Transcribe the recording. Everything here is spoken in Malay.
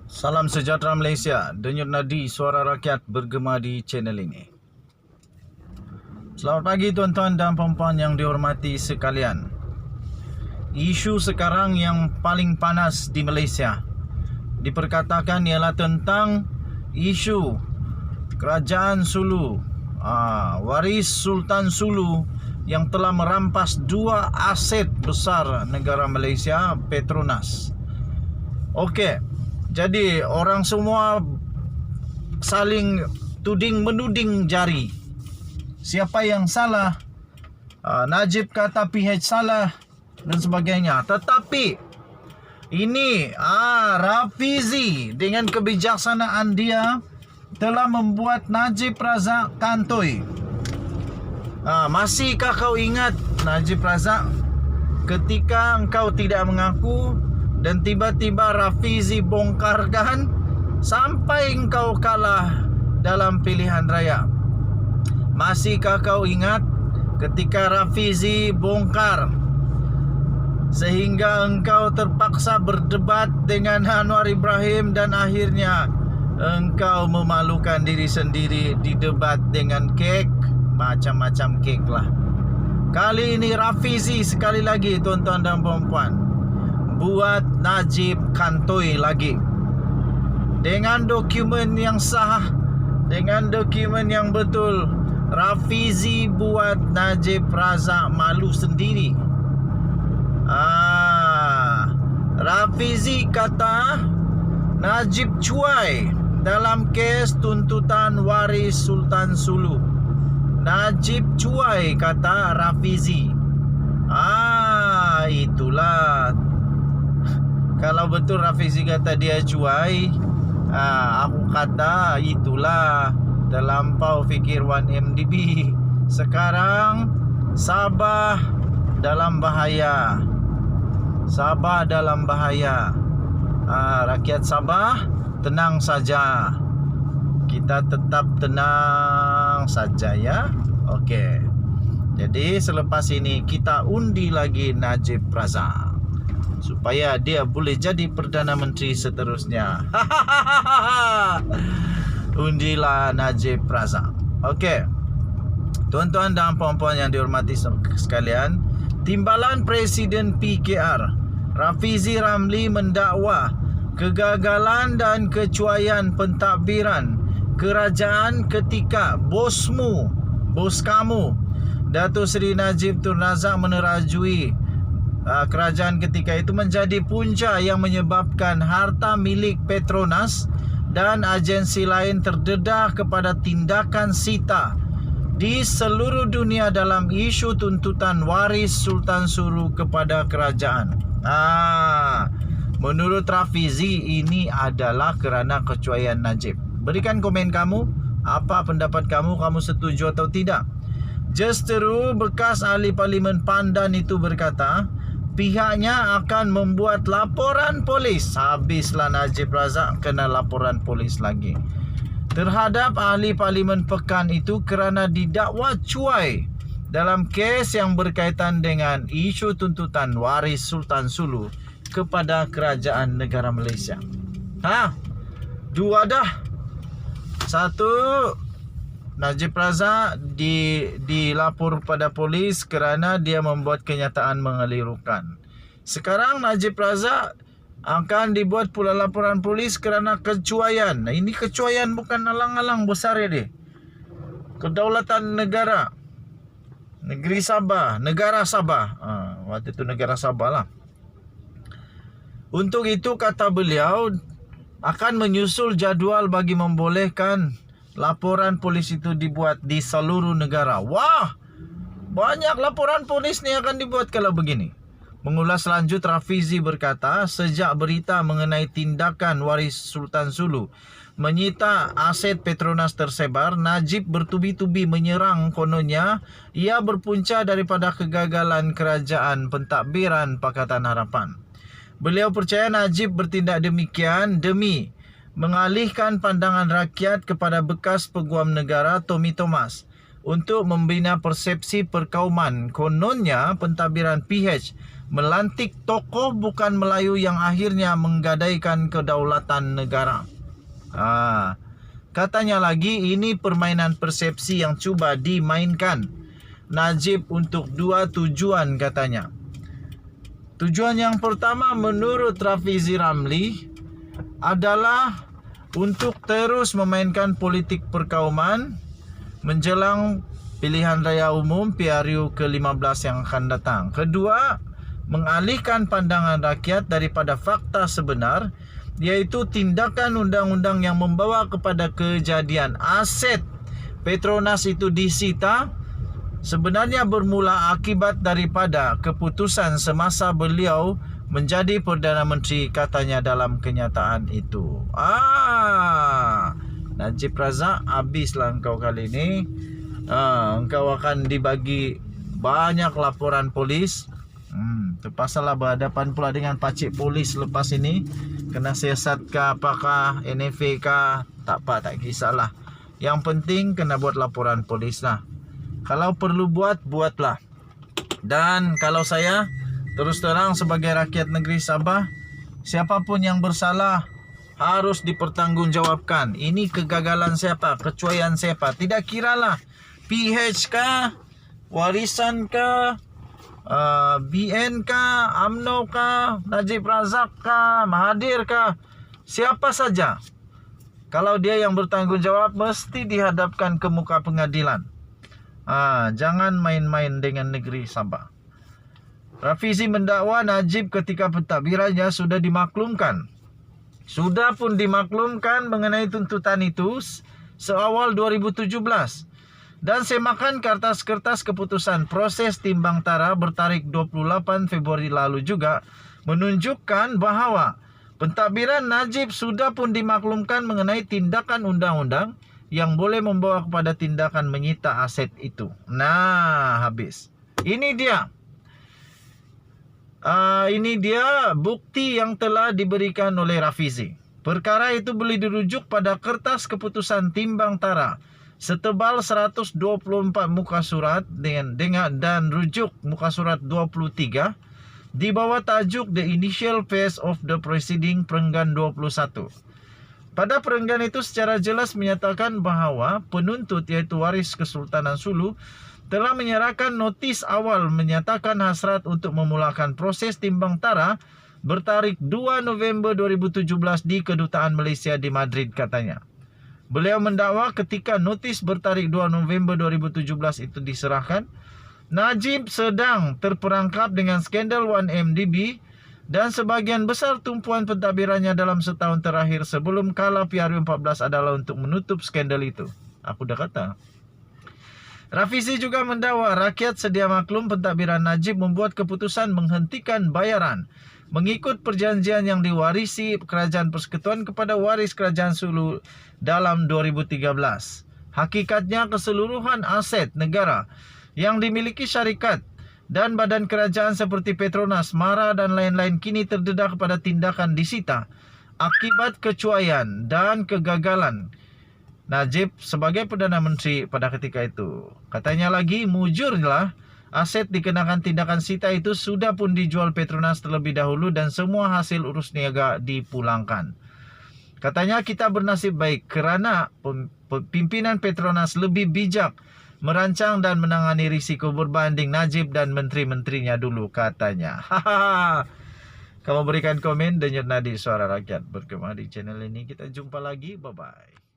Salam sejahtera Malaysia. Denyut nadi suara rakyat bergema di channel ini. Selamat pagi tuan-tuan dan puan-puan yang dihormati sekalian. Isu sekarang yang paling panas di Malaysia diperkatakan ialah tentang isu Kerajaan Sulu, waris Sultan Sulu yang telah merampas dua aset besar negara Malaysia, Petronas. Okey. Jadi orang semua saling menuding jari. Siapa yang salah? Najib kata PH salah dan sebagainya. Tetapi ini Rafizi dengan kebijaksanaan dia telah membuat Najib Razak kantoi. Masihkah kau ingat Najib Razak ketika engkau tidak mengaku dan tiba-tiba Rafizi bongkarkan sampai engkau kalah dalam pilihan raya? Masihkah kau ingat ketika Rafizi bongkar sehingga engkau terpaksa berdebat dengan Anwar Ibrahim dan akhirnya engkau memalukan diri sendiri di debat dengan kek, macam-macam kek lah. Kali ini Rafizi sekali lagi tuan-tuan dan puan-puan buat Najib kantoi lagi dengan dokumen yang sah, dengan dokumen yang betul. Rafizi buat Najib Razak malu sendiri. Rafizi kata Najib cuai dalam kes tuntutan waris Sultan Sulu. Najib cuai kata Rafizi. Itulah. Kalau betul Rafizi kata dia cuai, aku kata itulah terlampau fikir 1MDB. Sekarang Sabah dalam bahaya. Sabah dalam bahaya. Rakyat Sabah tenang saja. Kita tetap tenang saja ya. Okey. Jadi selepas ini kita undi lagi Najib Razak supaya dia boleh jadi Perdana Menteri seterusnya. Undilah Najib Razak. Okey. Tuan-tuan dan puan-puan yang dihormati sekalian, Timbalan Presiden PKR Rafizi Ramli mendakwa kegagalan dan kecuaian pentadbiran kerajaan ketika bos kamu Datuk Seri Najib Tun Razak menerajui kerajaan ketika itu menjadi punca yang menyebabkan harta milik Petronas dan agensi lain terdedah kepada tindakan sita di seluruh dunia dalam isu tuntutan waris Sultan Sulu kepada kerajaan. Menurut Rafizi ini adalah kerana kecuaian Najib. Berikan komen kamu, apa pendapat kamu setuju atau tidak? Justeru bekas ahli Parlimen Pandan itu berkata pihaknya akan membuat laporan polis. Habislah Najib Razak kena laporan polis lagi terhadap ahli Parlimen Pekan itu kerana didakwa cuai dalam kes yang berkaitan dengan isu tuntutan waris Sultan Sulu kepada kerajaan negara Malaysia. Dua dah. Satu, Najib Razak dilapor pada polis kerana dia membuat kenyataan mengelirukan. Sekarang Najib Razak akan dibuat pula laporan polis kerana kecuaian. Ini kecuaian bukan alang-alang besar ya dia. Kedaulatan negara. Negeri Sabah, negara Sabah. Waktu itu negara Sabah lah. Untuk itu kata beliau akan menyusul jadual bagi membolehkan laporan polis itu dibuat di seluruh negara. Wah, banyak laporan polis ni akan dibuat kalau begini. Mengulas lanjut, Rafizi berkata, sejak berita mengenai tindakan waris Sultan Sulu menyita aset Petronas tersebar, Najib bertubi-tubi menyerang. Kononnya ia berpunca daripada kegagalan kerajaan pentadbiran Pakatan Harapan. Beliau percaya Najib bertindak demikian demi mengalihkan pandangan rakyat kepada bekas peguam negara Tommy Thomas untuk membina persepsi perkauman. Kononnya pentadbiran PH melantik tokoh bukan Melayu yang akhirnya menggadaikan kedaulatan negara. Katanya lagi ini permainan persepsi yang cuba dimainkan Najib untuk dua tujuan katanya. Tujuan yang pertama menurut Rafizi Ramli adalah untuk terus memainkan politik perkauman menjelang pilihan raya umum PRU ke-15 yang akan datang. Kedua, mengalihkan pandangan rakyat daripada fakta sebenar, yaitu tindakan undang-undang yang membawa kepada kejadian aset Petronas itu disita sebenarnya bermula akibat daripada keputusan semasa beliau menjadi Perdana Menteri, katanya dalam kenyataan itu. Najib Razak, habislah engkau kali ini. Engkau akan dibagi banyak laporan polis. Terpaksalah berhadapan pula dengan pacik polis lepas ini. Kena siasat kah, apakah NFA kah, tak apa, tak kisahlah. Yang penting kena buat laporan polis lah. Kalau perlu buatlah. Dan kalau saya terus terang sebagai rakyat negeri Sabah, siapapun yang bersalah harus dipertanggungjawabkan. Ini kegagalan siapa, kecuaian siapa, tidak kiralah PH kah, warisan kah, BN kah, UMNO kah, Najib Razak kah, Mahathir kah, siapa saja. Kalau dia yang bertanggungjawab mesti dihadapkan ke muka pengadilan. Jangan main-main dengan negeri Sabah. Rafizi mendakwa Najib ketika pentadbirannya sudah dimaklumkan. Sudah pun dimaklumkan mengenai tuntutan itu seawal 2017. Dan semakan kertas-kertas keputusan proses timbang tara bertarikh 28 Februari lalu juga menunjukkan bahawa pentadbiran Najib sudah pun dimaklumkan mengenai tindakan undang-undang yang boleh membawa kepada tindakan menyita aset itu. Habis. Ini dia bukti yang telah diberikan oleh Rafizi. Perkara itu boleh dirujuk pada kertas keputusan timbang tara setebal 124 muka surat dan rujuk muka surat 23 di bawah tajuk The Initial Phase of the Proceeding Perenggan 21. Pada perenggan itu secara jelas menyatakan bahawa penuntut iaitu waris Kesultanan Sulu telah menyerahkan notis awal menyatakan hasrat untuk memulakan proses timbang tara bertarikh 2 November 2017 di Kedutaan Malaysia di Madrid, katanya. Beliau mendakwa ketika notis bertarikh 2 November 2017 itu diserahkan, Najib sedang terperangkap dengan skandal 1MDB dan sebagian besar tumpuan pentadbirannya dalam setahun terakhir sebelum kala PRU 14 adalah untuk menutup skandal itu. Aku dah kata. Rafizi juga mendakwa rakyat sedia maklum pentadbiran Najib membuat keputusan menghentikan bayaran mengikut perjanjian yang diwarisi Kerajaan Persekutuan kepada waris Kerajaan Sulu dalam 2013. Hakikatnya keseluruhan aset negara yang dimiliki syarikat dan badan kerajaan seperti Petronas, Mara dan lain-lain kini terdedah kepada tindakan disita akibat kecuaian dan kegagalan Najib sebagai Perdana Menteri pada ketika itu. Katanya lagi, mujurlah aset dikenakan tindakan sita itu sudah pun dijual Petronas terlebih dahulu dan semua hasil urus niaga dipulangkan. Katanya kita bernasib baik kerana pimpinan Petronas lebih bijak merancang dan menangani risiko berbanding Najib dan menteri-menterinya dulu, katanya. Kamu berikan komen, denyut nadi suara rakyat berkembang di channel ini. Kita jumpa lagi, bye-bye.